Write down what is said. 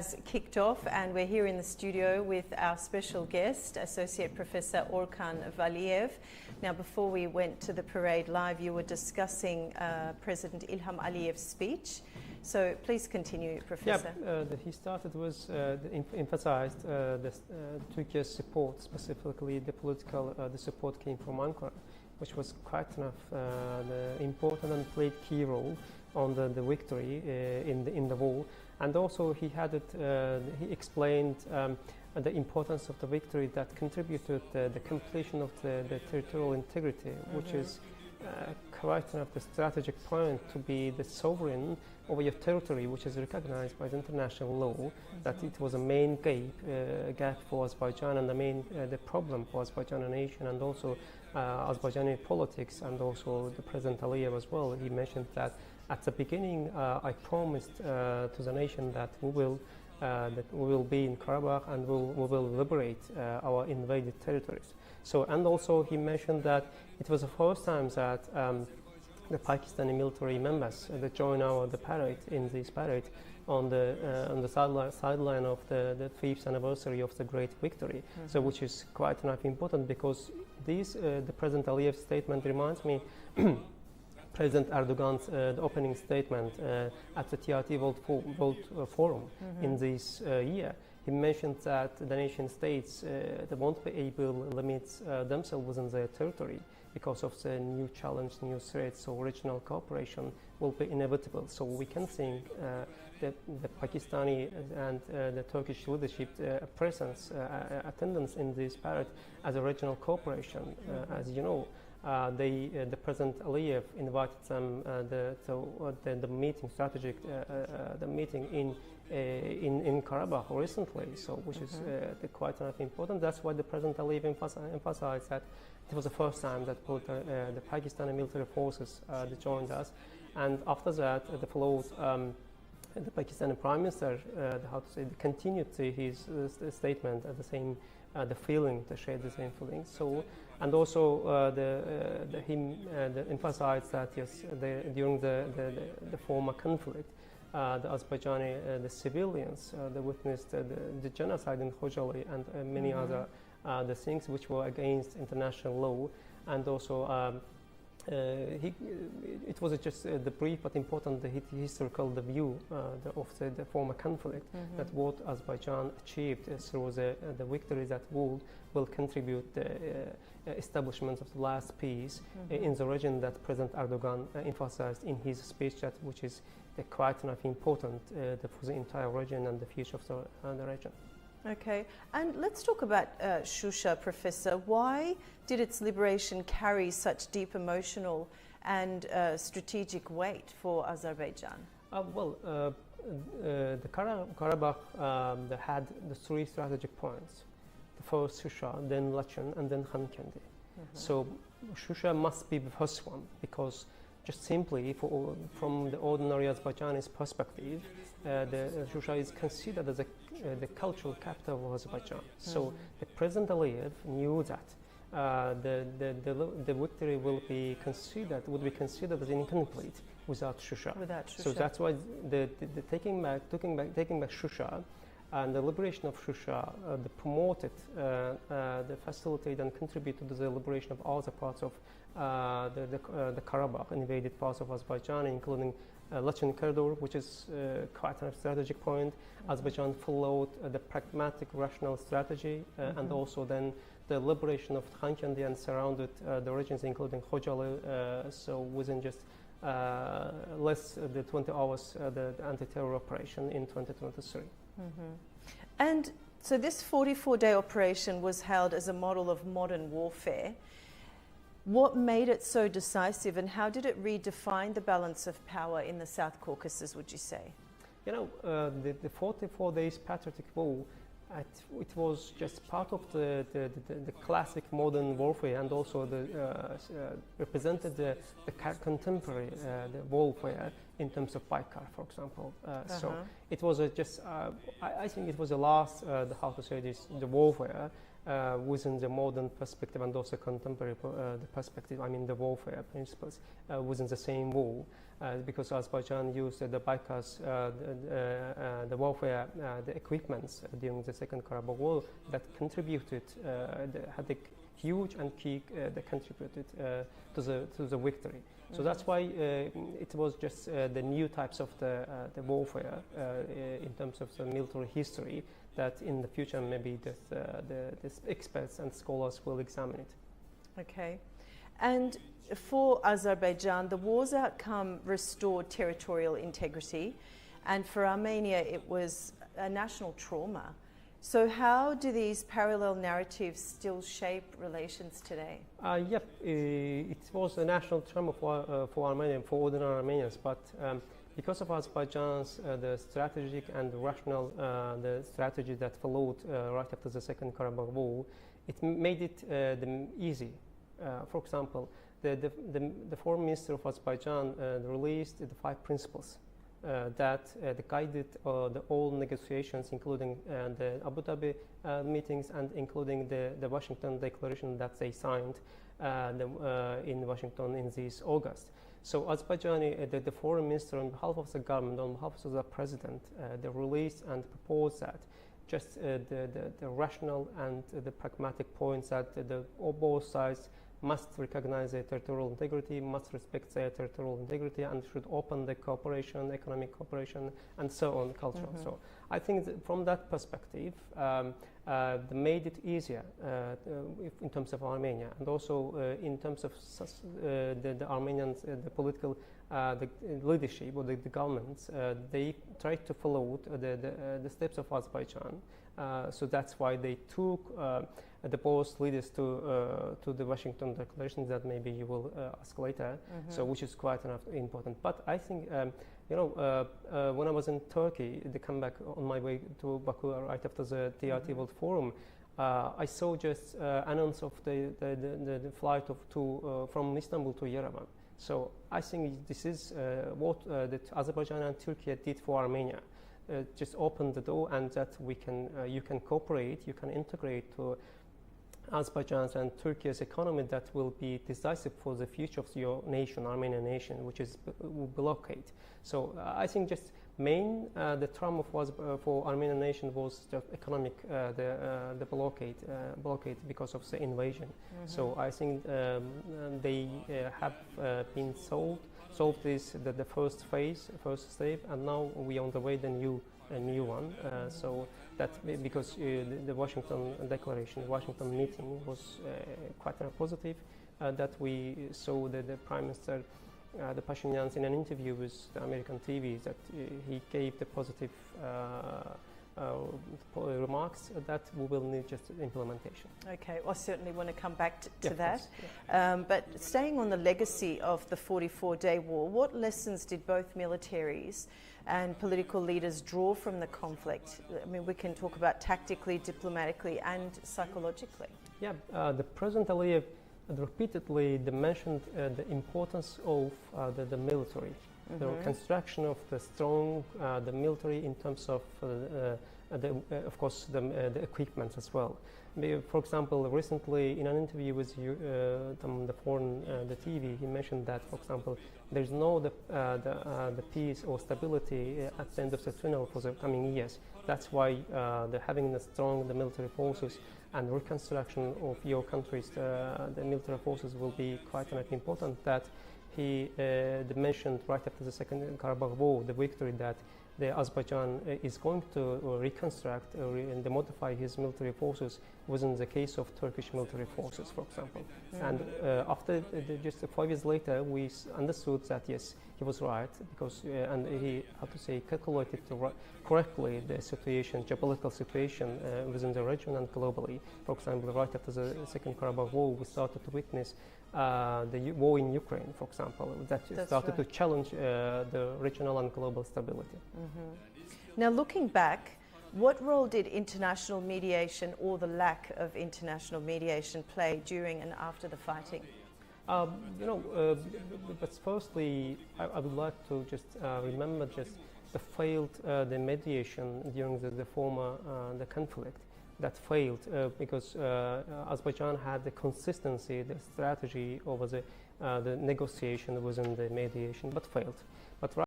Has kicked off, and we're here in the studio with our special guest, Associate Professor Orkan Valiev. Now, before we went to the parade live, you were discussing President Ilham Aliyev's speech. So please continue, Professor. Yeah, he started with emphasized Turkey's support, specifically the political the support came from Ankara, which was quite enough important and played key role on the victory in the war. And also he explained the importance of the victory that contributed the completion of the territorial integrity, which is quite enough the strategic point to be the sovereign over your territory, which is recognized by the international law, that it was a main gap for Azerbaijan and the problem for Azerbaijani nation and also Azerbaijani politics, and also the President Aliyev as well. He mentioned that at the beginning, I promised to the nation that we will be in Karabakh and we will liberate our invaded territories. So, and also he mentioned that it was the first time that the Pakistani military members that joined the parade in this parade on the sideline of the 5th anniversary of the great victory. So, which is quite enough important because the President Aliyev's statement reminds me. President Erdogan's the opening statement at the TRT World Forum in this year. He mentioned that the nation states they won't be able to limit themselves within their territory because of the new challenge, new threats. So regional cooperation will be inevitable. So we can think that the Pakistani and the Turkish leadership presence, attendance in this parade as a regional cooperation, as you know. The President Aliyev invited them the meeting, strategic the meeting in Karabakh recently, so which is quite enough important. That's why the President Aliyev emphasized that it was the first time that the Pakistani military forces joined us, and after that followed the Pakistani Prime Minister continued his statement at the same. The feeling, they shared the same feeling. So, and also him emphasized that yes, during the former conflict, the Azerbaijani the civilians they witnessed the genocide in Khojaly and many other the things which were against international law, and also. It was just the brief but important historical view of the former conflict that what Azerbaijan achieved through the victory that will contribute the establishment of the last peace in the region that President Erdogan emphasized in his speech, which is quite enough important for the entire region and the future of the region. Okay, and let's talk about Shusha, Professor. Why did its liberation carry such deep emotional and strategic weight for Azerbaijan? The Karabakh had the 3 strategic points. The first Shusha, then Lachen, and then Khankendi. So Shusha must be the first one because just simply from the ordinary Azerbaijani's perspective, the Shusha is considered as the cultural capital of Azerbaijan. So the President Aliyev knew that the victory would be considered as incomplete without Shusha. So that's why the taking back Shusha and the liberation of Shusha promoted, the facilitated and contributed to the liberation of other parts of the Karabakh, invaded parts of Azerbaijan, including Lachen corridor, which is quite a strategic point. Azerbaijan followed the pragmatic, rational strategy, and also then the liberation of Khankendi and surrounded the regions, including Khojaly. So within just less than 20 hours, the anti-terror operation in 2023. And so this 44-day operation was held as a model of modern warfare. What made it so decisive, and how did it redefine the balance of power in the South Caucasus, would you say? You know, the 44 days patriotic war, it was just part of the classic modern warfare, and also represented the contemporary the warfare in terms of Baykar, for example. So it was I think it was the last, how to say this, the warfare within the modern perspective and also contemporary the perspective, I mean the warfare principles within the same war, because Azerbaijan used the Baykars, the warfare, the equipments during the Second Karabakh War that contributed, had a huge and key, that contributed to the victory. So that's why it was just the new types of the warfare in terms of the military history that in the future maybe the experts and scholars will examine it. Okay. And for Azerbaijan, the war's outcome restored territorial integrity, and for Armenia it was a national trauma. So how do these parallel narratives still shape relations today? Yep, it was a national trauma for Armenia, for ordinary Armenians, but because of Azerbaijan's the strategic and rational the strategy that followed right after the Second Karabakh War, it made it easy. For example, the foreign minister of Azerbaijan released the 5 principles that guided all negotiations, including the Abu Dhabi meetings and including the Washington Declaration that they signed in Washington in this August. So Azerbaijan, the foreign minister on behalf of the government, on behalf of the president, they released and proposed that just the rational and the pragmatic points that both sides must recognize their territorial integrity, must respect their territorial integrity, and should open the cooperation, economic cooperation, and so on, cultural. So I think that from that perspective, they made it easier in terms of Armenia, and also in terms of the Armenians, the political the leadership or the governments, they tried to follow the steps of Azerbaijan. So that's why they took the both leaders to the Washington Declaration that maybe you will ask later. So which is quite important. But I think when I was in Turkey, the comeback on my way to Baku right after the TRT World Forum, I saw just announce of the flight from Istanbul to Yerevan. So I think this is what that Azerbaijan and Turkey did for Armenia. Just open the door, and that you can cooperate, you can integrate to Azerbaijan's and Turkey's economy that will be decisive for the future of your nation, Armenian nation, which is blockade. So I think just the trauma for Armenian nation was the economic, the blockade because of the invasion. So I think they have been solved this the first phase, first step, and now we are on the way a new one. So that because the Washington Declaration, Washington meeting was quite positive. That we saw the Prime Minister, the Pashinyan, in an interview with the American TV, that he gave the positive remarks that we will need just implementation. Okay, I certainly want to come back to that. Course, yeah. But staying on the legacy of the 44-day war, what lessons did both militaries and political leaders draw from the conflict? I mean, we can talk about tactically, diplomatically, and psychologically. Yeah, the President Aliyev repeatedly mentioned the importance of the military. The construction of the strong, the military in terms of, of course, the equipment as well. For example, recently in an interview with the foreign, the TV, he mentioned that, for example, there's no the peace or stability at the end of the tunnel for the coming years. That's why having the strong military forces and reconstruction of your countries, the military forces will be quite important. That he mentioned right after the Second Karabakh War, the victory, that the Azerbaijan is going to reconstruct and modify his military forces within the case of Turkish military forces, for example. And after just 5 years later, we understood that yes, he was right, because and he, how to say, calculated correctly the situation, geopolitical situation within the region and globally. For example, right after the Second Karabakh War, we started to witness the war in Ukraine, for example, that started to challenge the regional and global stability. Now, looking back, what role did international mediation or the lack of international mediation play during and after the fighting? But firstly, I would like to just remember just the failed the mediation during the former the conflict that failed because Azerbaijan had the consistency, the strategy over the negotiation within the mediation, but failed.